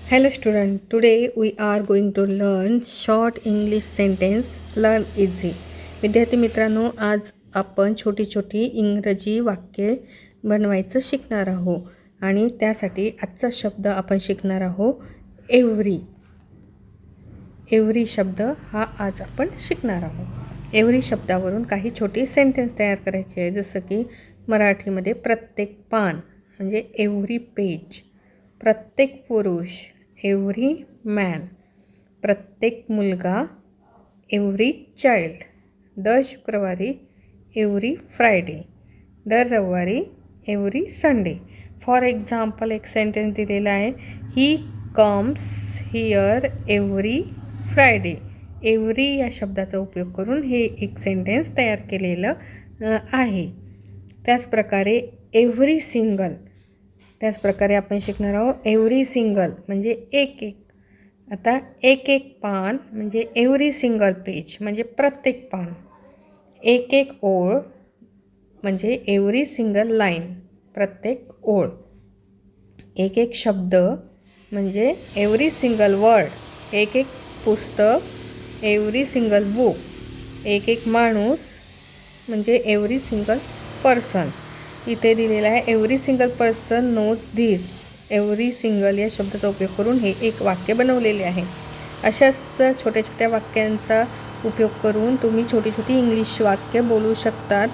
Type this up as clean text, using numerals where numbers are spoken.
Hello student, today we are going to learn short English sentence, learn easy. विद्यार्थी मित्रांनो, आज आपण छोटी छोटी इंग्रजी वाक्ये बनवायचं शिकणार आहोत आणि त्यासाठी आजचा शब्द आपण शिकणार आहोत एव्हरी. एव्हरी शब्द हा आज आपण शिकणार आहोत. एव्हरी शब्दावरून काही छोटी सेंटेन्स तयार करायचे आहे, जसं की मराठीमध्ये प्रत्येक पान म्हणजे एव्हरी पेज, प्रत्येक पुरुष एव्हरी मॅन, प्रत्येक मुलगा एव्हरी चाइल्ड, दर शुक्रवारी एव्हरी फ्रायडे, दर रविवारी एव्हरी संडे. फॉर एक्झाम्पल एक सेंटेन्स दिलेला आहे, he comes here every Friday. Every या शब्दाचा उपयोग करून हे एक सेंटेन्स तयार केलेलं आहे. त्याचप्रकारे एव्हरी सिंगल, त्याचप्रकारे आपण शिकणार आहोत एव्हरी सिंगल म्हणजे एक एक. आता एक एक पान म्हणजे एव्हरी सिंगल पेज म्हणजे प्रत्येक पान. एक एक ओळ म्हणजे एव्हरी सिंगल लाईन, प्रत्येक ओळ. एक एक शब्द म्हणजे एव्हरी सिंगल वर्ड, एक एक पुस्तक एव्हरी सिंगल बुक. एक एक माणूस म्हणजे एव्हरी सिंगल पर्सन. इथे दिलेला आहे every single person knows this. Every single या शब्दाचा उपयोग करून हे एक वाक्य बनवलेले आहे. अशाच छोट्या छोट्या वाक्यांचा उपयोग करून तुम्ही छोटी छोटी इंग्लिश वाक्य बोलू शकतात.